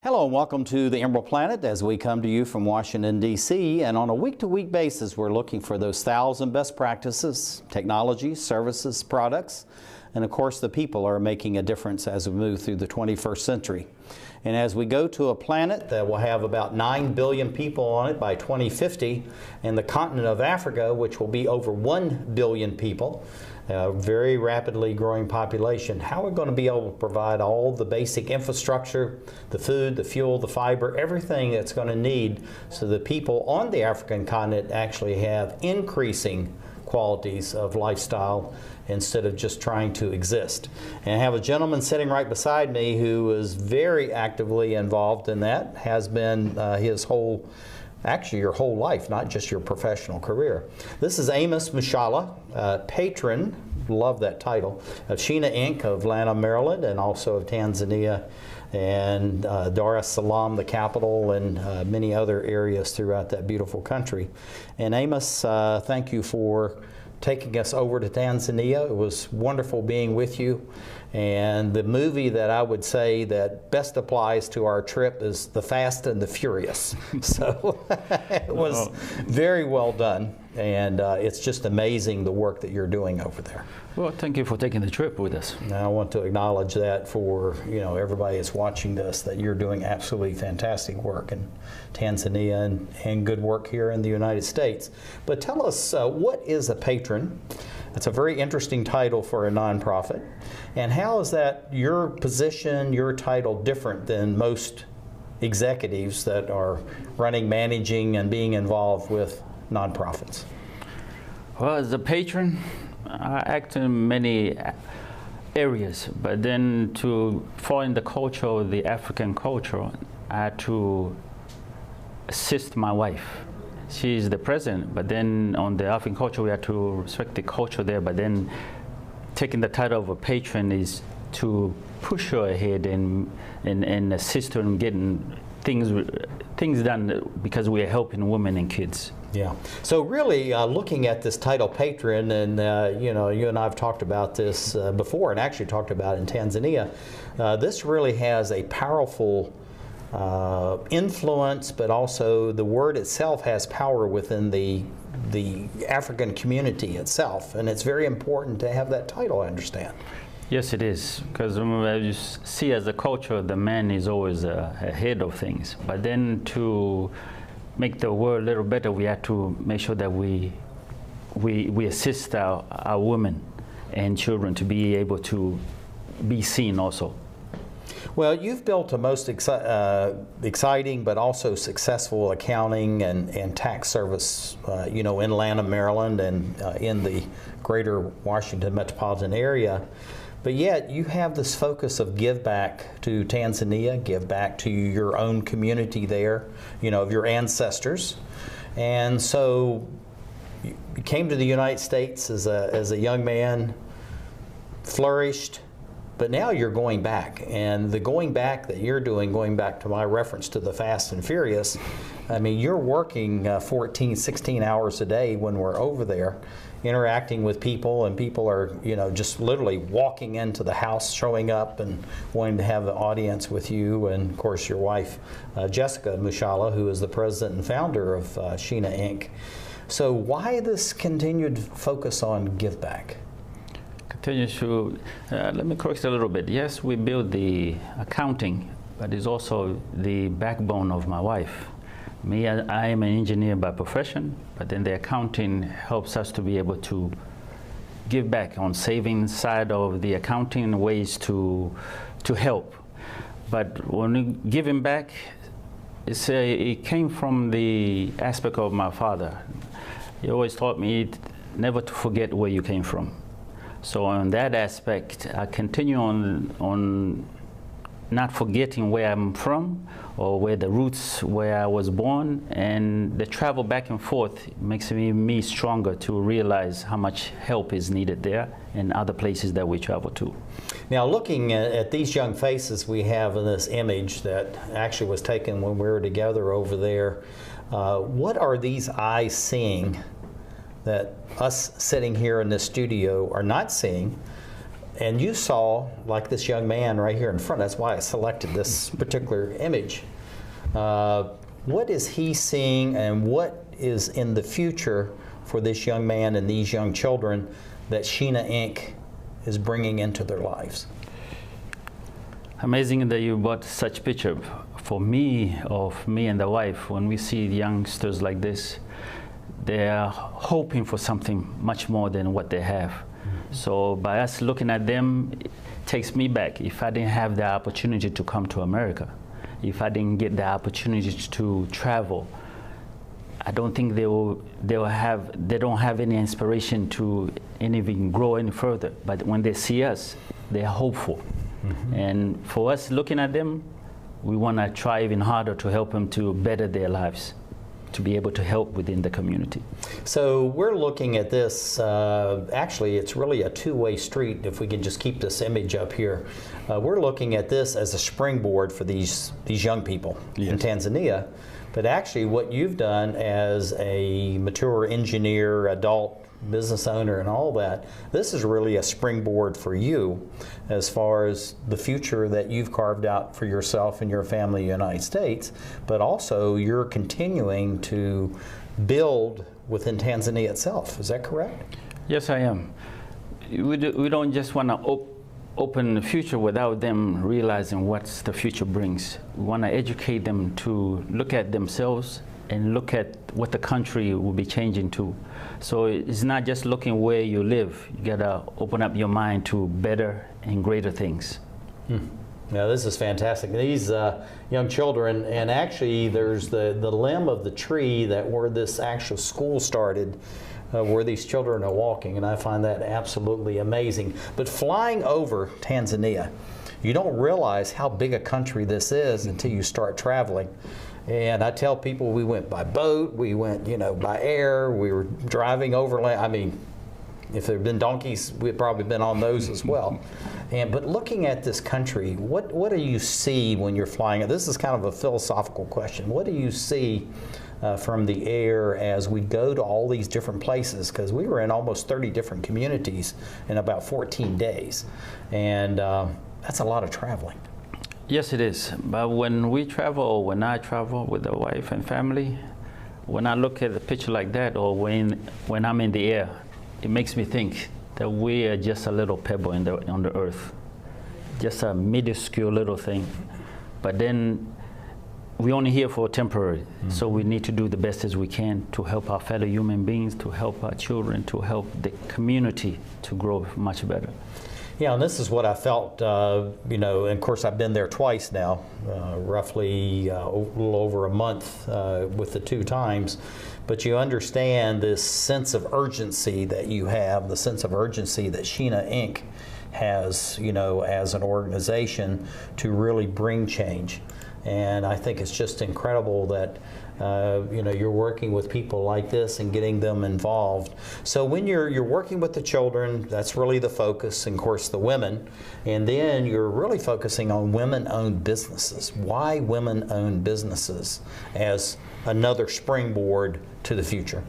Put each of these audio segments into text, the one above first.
Hello and welcome to the Emerald Planet as we come to you from Washington, D.C. And on a week-to-week basis, we're looking for those 1,000 best practices, technologies, services, products, and of course the people are making a difference as we move through the 21st century. And as we go to a planet that will have about 9 billion people on it by 2050, and the continent of Africa, which will be over 1 billion people, a very rapidly growing population, how are we going to be able to provide all the basic infrastructure, the food, the fuel, the fiber, everything that's going to need so the people on the African continent actually have increasing qualities of lifestyle instead of just trying to exist. And I have a gentleman sitting right beside me who is very actively involved in that, has been actually your whole life, not just your professional career. This is Amos Mushala, Patron, love that title, of SHINA Inc. of Atlanta, Maryland, and also of Tanzania and Dar es Salaam, the capital, and many other areas throughout that beautiful country. And Amos, thank you for taking us over to Tanzania. It was wonderful being with you. And the movie that I would say that best applies to our trip is The Fast and the Furious. So it was very well done. And it's just amazing the work that you're doing over there. Well, thank you for taking the trip with us. Now, I want to acknowledge that for everybody that's watching this, that you're doing absolutely fantastic work in Tanzania and good work here in the United States. But tell us, what is a patron? It's a very interesting title for a nonprofit. And how is that your position, your title, different than most executives that are running, managing, and being involved with nonprofits? Well, as a patron, I act in many areas, but then to fall in the culture of the African culture, I had to assist my wife. She's the president, but then on the African culture, we have to respect the culture there, but then taking the title of a patron is to push her ahead and assist her in getting things done because we are helping women and kids. Yeah. So really looking at this title patron, and you and I have talked about this before and actually talked about it in Tanzania, this really has a powerful influence, but also the word itself has power within the African community itself, and it's very important to have that title, I understand. Yes, it is, because you see as a culture, the man is always ahead of things, but then to make the world a little better, we have to make sure that we assist our women and children to be able to be seen also. Well, you've built a most exciting but also successful accounting and tax service, in Atlanta, Maryland, and in the greater Washington metropolitan area. But yet you have this focus of give back to Tanzania, give back to your own community there, of your ancestors. And so you came to the United States as a young man, flourished, but now you're going back. And the going back that you're doing, going back to my reference to the Fast and Furious, I mean, you're working 14, 16 hours a day when we're over there, interacting with people, and people are, just literally walking into the house, showing up and wanting to have an audience with you, and of course your wife, Jessica Mushala, who is the president and founder of SHINA Inc. So why this continued focus on give back? Let me correct a little bit. Yes, we build the accounting, but it's also the backbone of my wife. Me, I am an engineer by profession, but then the accounting helps us to be able to give back on savings side of the accounting, ways to help. But when we giving back, it came from the aspect of my father. He always taught me never to forget where you came from. So on that aspect, I continue on not forgetting where I'm from or where the roots where I was born, and the travel back and forth makes me stronger to realize how much help is needed there and other places that we travel to. Now, looking at these young faces we have in this image that actually was taken when we were together over there, what are these eyes seeing that us sitting here in this studio are not seeing? And you saw, like this young man right here in front, that's why I selected this particular image. What is he seeing, and what is in the future for this young man and these young children that SHINA Inc. is bringing into their lives? Amazing that you brought such picture. For me, of me and the wife, when we see youngsters like this, they are hoping for something much more than what they have. So by us looking at them, it takes me back. If I didn't have the opportunity to come to America, if I didn't get the opportunity to travel, I don't think they don't have any inspiration to even grow any further. But when they see us, they're hopeful. And for us looking at them, we want to try even harder to help them to better their lives, to be able to help within the community. So we're looking at this, actually it's really a two-way street, if we can just keep this image up here. We're looking at this as a springboard for these young people in Tanzania, but actually what you've done as a mature engineer, adult business owner and all that, this is really a springboard for you as far as the future that you've carved out for yourself and your family in the United States, but also you're continuing to build within Tanzania itself. Is that correct? Yes, I am. We don't just want to open the future without them realizing what the future brings. We want to educate them to look at themselves and look at what the country will be changing to. So it's not just looking where you live. You gotta open up your mind to better and greater things. Now this is fantastic. These young children, and actually there's the limb of the tree that where this actual school started, where these children are walking, and I find that absolutely amazing. But flying over Tanzania, you don't realize how big a country this is until you start traveling. And I tell people we went by boat, we went, by air, we were driving overland. I mean, if there had been donkeys, we'd probably been on those as well. But looking at this country, what do you see when you're flying? This is kind of a philosophical question. What do you see from the air as we go to all these different places? Because we were in almost 30 different communities in about 14 days. And that's a lot of traveling. Yes, it is. But when we travel, or when I travel with the wife and family, when I look at a picture like that, or when I'm in the air, it makes me think that we are just a little pebble on the earth, just a minuscule little thing. But then we're only here for temporary, so we need to do the best as we can to help our fellow human beings, to help our children, to help the community to grow much better. Yeah, and this is what I felt, and of course I've been there twice now, roughly a little over a month with the two times, but you understand this sense of urgency that you have, the sense of urgency that SHINA Inc. has, as an organization to really bring change. And I think it's just incredible that you're working with people like this and getting them involved. So when you're working with the children, that's really the focus, and of course the women, and then you're really focusing on women-owned businesses. Why women-owned businesses as another springboard to the future?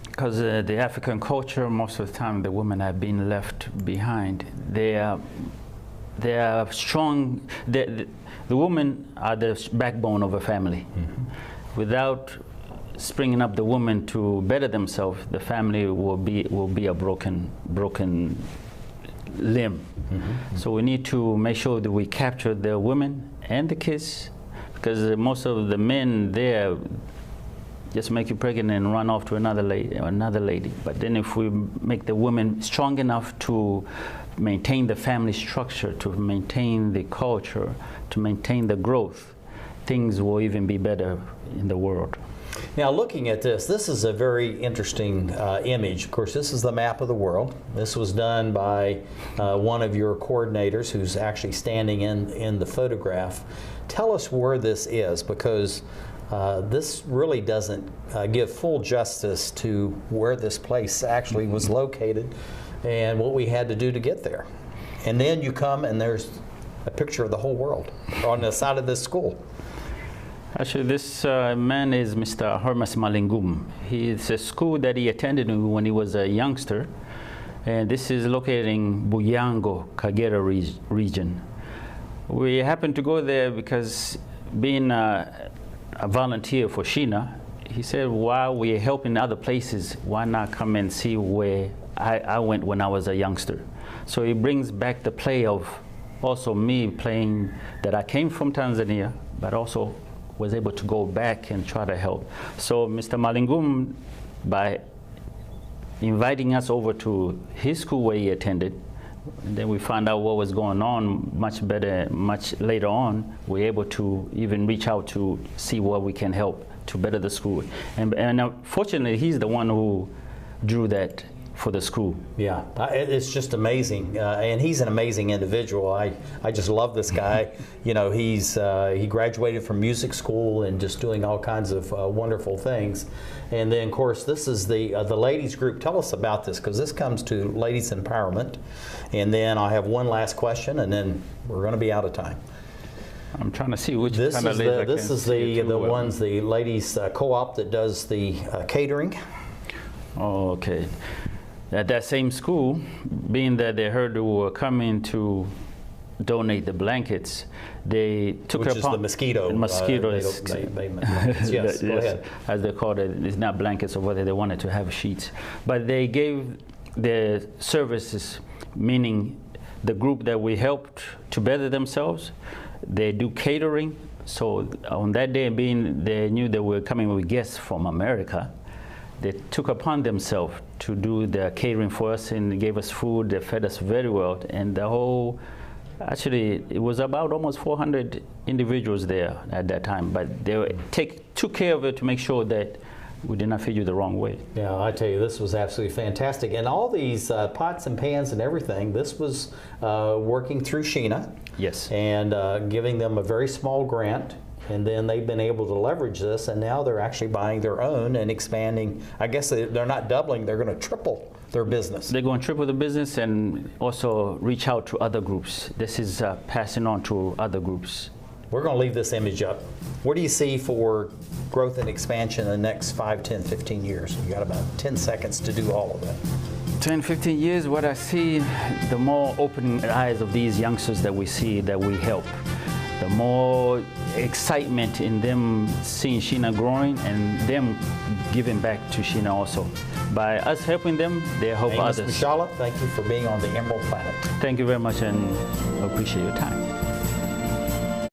Because the African culture, most of the time the women have been left behind. They are strong. The women are the backbone of a family. Without springing up the women to better themselves, the family will be a broken limb. So we need to make sure that we capture the women and the kids, because most of the men there just make you pregnant and run off to another lady. But then if we make the women strong enough to maintain the family structure, to maintain the culture, to maintain the growth, things will even be better in the world. Now looking at this is a very interesting image. Of course, this is the map of the world. This was done by one of your coordinators who's actually standing in the photograph. Tell us where this is, because this really doesn't give full justice to where this place actually was located and what we had to do to get there. And then you come and there's a picture of the whole world on the side of this school. Actually, this man is Mr. Hermes Malingum. It's a school that he attended when he was a youngster, And this is located in Buyango, Kagera region. We happened to go there because being a volunteer for SHINA, he said, while we're helping other places, why not come and see where I went when I was a youngster? So it brings back the play of also me playing that I came from Tanzania, but also was able to go back and try to help. So Mr. Malingum, by inviting us over to his school where he attended, and then we found out what was going on much later on. We're able to even reach out to see what we can help to better the school. And fortunately, he's the one who drew that for the school. Yeah, it's just amazing, and he's an amazing individual. I just love this guy. You know, he graduated from music school and just doing all kinds of wonderful things. And then, of course, this is the ladies group. Tell us about this, because this comes to ladies empowerment. And then I have one last question, and then we're going to be out of time. I'm trying to see which this kind is of ladies this is the ladies co-op that does the catering. Oh, okay. At that same school, being that they heard we were coming to donate the blankets, they took Which it upon is the mosquito. Yes, go ahead. As they called it, it's not blankets or whether they wanted to have sheets. But they gave their services, meaning the group that we helped to better themselves, they do catering. So on that day, being they knew they were coming with guests from America, they took upon themselves to do the catering for us and gave us food. They fed us very well. And the whole, actually, it was about almost 400 individuals there at that time. But they took care of it to make sure that we did not feed you the wrong way. Yeah, I tell you, this was absolutely fantastic. And all these pots and pans and everything, this was working through SHINA. Yes. And giving them a very small grant. And then they've been able to leverage this, and now they're actually buying their own and expanding. I guess they're not doubling, they're going to triple their business. They're going to triple the business and also reach out to other groups. This is passing on to other groups. We're going to leave this image up. What do you see for growth and expansion in the next 5, 10, 15 years? You got about 10 seconds to do all of that. 10, 15 years, what I see, the more opening eyes of these youngsters that we see, that we help. The more excitement in them seeing SHINA growing and them giving back to SHINA also. By us helping them, they help Amos others. Mushala, thank you for being on the Emerald Planet. Thank you very much, and I appreciate your time.